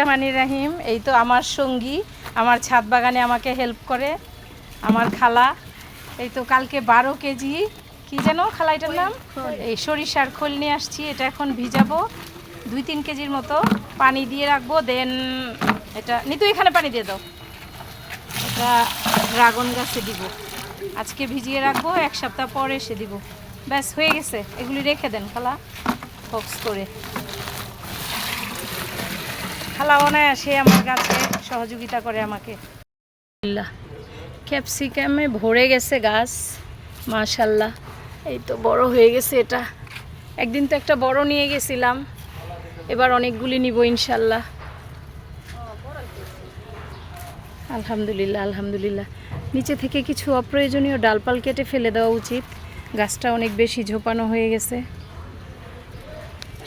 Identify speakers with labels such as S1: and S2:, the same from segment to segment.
S1: রহমানির রহিম। এই তো আমার সঙ্গী, আমার ছাদ বাগানে আমাকে হেল্প করে আমার খালা। এই তো কালকে 12 কেজি কি যেন খালা এটার নাম, এই সরিষার খোল নিয়ে আসছি। এটা এখন ভিজাবো 2-3 কেজির মতো, পানি দিয়ে রাখবো। দেন এটা নিতু এখানে পানি দিয়ে দাও, এটা ড্রাগন গাছে দিব। আজকে ভিজিয়ে রাখবো, 1 সপ্তাহ পরে এসে দিব। ব্যাস হয়ে গেছে, এগুলি রেখে দেন খালা বক্স করে। খালা অনায়াসে আমার গাছে সহযোগিতা করে আমাকে। ক্যাপসিকামে ভরে গেছে গাছ, মাশাল্লাহ। এই তো বড় হয়ে গেছে এটা। একদিন তো একটা বড় নিয়ে গেছিলাম, এবার অনেকগুলি নিব ইনশাল্লাহ। আলহামদুলিল্লাহ আলহামদুলিল্লাহ। নিচে থেকে কিছু অপ্রয়োজনীয় ডালপাল কেটে ফেলে দেওয়া উচিত, গাছটা অনেক বেশি ঝোপানো হয়ে গেছে।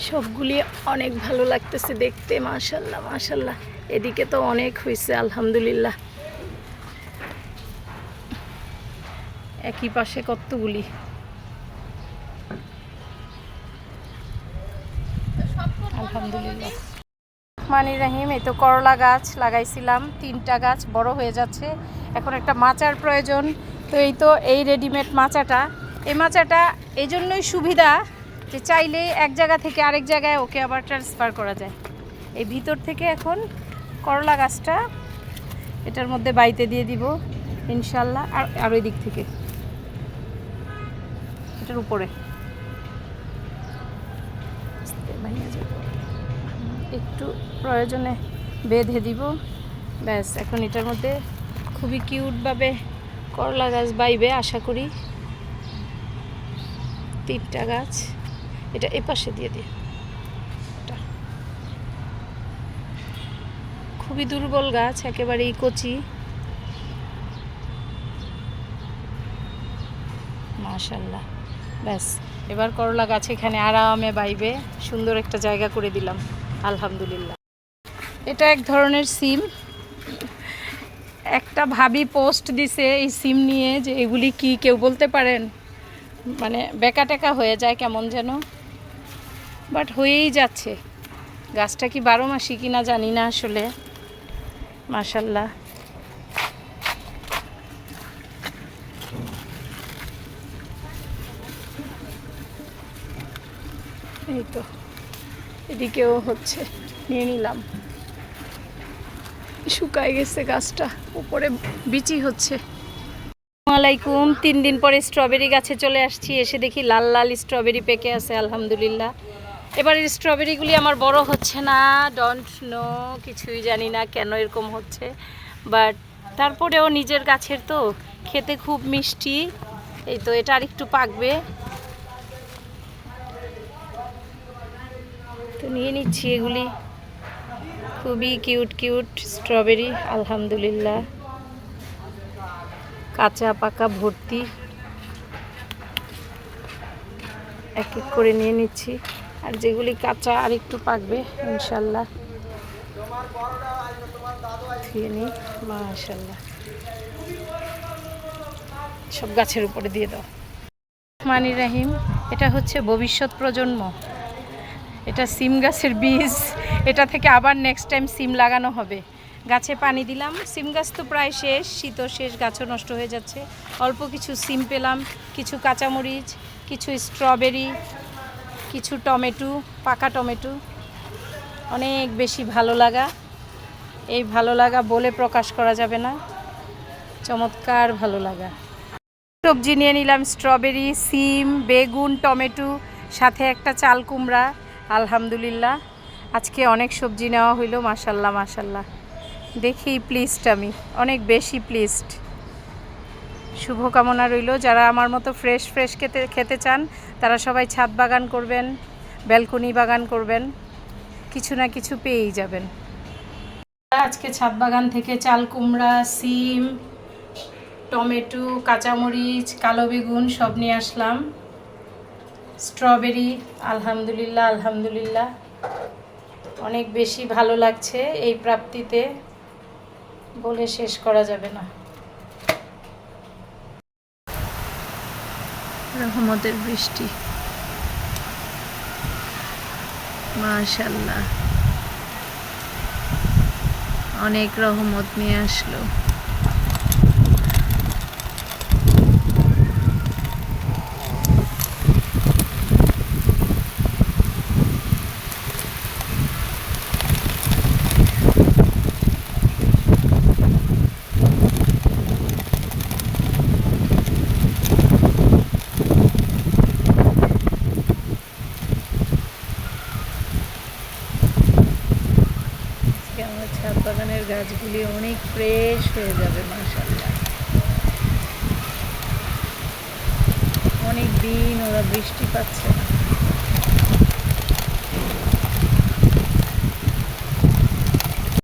S1: সবগুলি অনেক ভালো লাগতেছে দেখতে, মাশাল্লাহ মাশাল্লাহ। এদিকে তো অনেক হয়েছে আলহামদুলিল্লাহ। একই পাশে কতগুলি। আলহামদুলিল্লাহ রহমানির রহিম। এই তো করলা গাছ লাগাইছিলাম, 3টা গাছ বড় হয়ে যাচ্ছে। এখন একটা মাচার প্রয়োজন। তো এই তো এই রেডিমেড মাচাটা, এই মাচাটা এই জন্যই সুবিধা যে চাইলেই এক জায়গা থেকে আরেক জায়গায় ওকে আবার ট্রান্সফার করা যায়। এই ভিতর থেকে এখন করলা গাছটা এটার মধ্যে বাইতে দিয়ে দিব ইনশাল্লাহ। আর ওই দিক থেকে এটার উপরে একটু প্রয়োজনে বেঁধে দিব। ব্যাস এখন এটার মধ্যে খুবই কিউটভাবে করলা গাছ বাইবে আশা করি। 3টা গাছ, এটা এপাশে দিয়ে দিই। এটা খুবই দুর্বল গাছ, একেবারেই কচি। মাশাল্লাহ। ব্যাস এবার করলা গাছ এখানে আরামে বাইবে, সুন্দর একটা জায়গা করে দিলাম আলহামদুলিল্লাহ। এটা এক ধরনের সিম। একটা ভাবি পোস্ট দিছে এই সিম নিয়ে, যে এগুলি কি কেউ বলতে পারেন? মানে বেকা টেকা হয়ে যায় কেমন যেন, বাট হয়েই যাচ্ছে। গাছটা কি 12 মাসই কিনা জানি না আসলে। মাশাল্লাহ। এই তো এদিকেও হচ্ছে, নিয়ে নিলাম। শুকায় গেছে গাছটা, উপরে বিচি হচ্ছে। আসসালামাইকুম। 3 দিন পরে স্ট্রবেরি গাছে চলে আসছি, এসে দেখি লাল লাল স্ট্রবেরি পেকে আছে আলহামদুলিল্লাহ। এবারের স্ট্রবেরিগুলি আমার বড় হচ্ছে না, ডোন্ট নো, কিছুই জানি না কেন এরকম হচ্ছে। বাট তারপরেও নিজের গাছের তো, খেতে খুব মিষ্টি। এই তো এটা আরেকটু পাকবে, তো নিয়ে নিচ্ছি এগুলি। খুবই কিউট কিউট স্ট্রবেরি আলহামদুলিল্লাহ, কাঁচা পাকা ভর্তি। এক এক করে নিয়ে নিচ্ছি, আর যেগুলি কাঁচা আর একটু পাকবে ইনশাল্লাহ। খেয়ে নিই। মাশাল্লাহ, সব গাছের উপরে দিয়ে দাও। রহমানির রহিম। এটা হচ্ছে ভবিষ্যৎ প্রজন্ম, এটা সিম গাছের বীজ। এটা থেকে আবার নেক্সট টাইম সিম লাগানো হবে। গাছে পানি দিলাম, সিম গাছ তো প্রায় শেষ, শীতও শেষ, গাছও নষ্ট হয়ে যাচ্ছে। অল্প কিছু সিম পেলাম, কিছু কাঁচামরিচ, কিছু স্ট্রবেরি, কিছু টমেটো, পাকা টমেটো। অনেক বেশি ভালো লাগা, এই ভালো লাগা বলে প্রকাশ করা যাবে না, চমৎকার ভালো লাগা। সবজি নিয়ে নিলাম, স্ট্রবেরি, সিম, বেগুন, টমেটো, সাথে একটা চাল কুমড়া। আলহামদুলিল্লাহ আজকে অনেক সবজি নেওয়া হইল, মাশাল্লাহ মাশাল্লাহ। দেখি প্লিজড, আমি অনেক বেশি প্লিজড। শুভকামনা রইল, যারা আমার মতো ফ্রেশ ফ্রেশ খেতে চান তারা সবাই ছাদ বাগান করবেন, ব্যালকনি বাগান করবেন, কিছু না কিছু পেয়েই যাবেন। আজকে ছাদ বাগান থেকে চাল কুমড়া, সিম, টমেটো, কাঁচামরিচ, কালো বেগুন সব নিয়ে আসলাম। স্ট্রবেরি আলহামদুলিল্লাহ আলহামদুলিল্লাহ, অনেক বেশি ভালো লাগছে এই প্রাপ্তিতে, বলে শেষ করা যাবে না। রহমতের বৃষ্টি, মাশাল্লাহ। অনেক রহমত নিয়ে আসলো। আমার ছাদ বাগানের গাছগুলি অনেক ফ্রেশ হয়ে যাবে মাশাআল্লাহ। অনেক দিন ওরা বৃষ্টি পাচ্ছে না।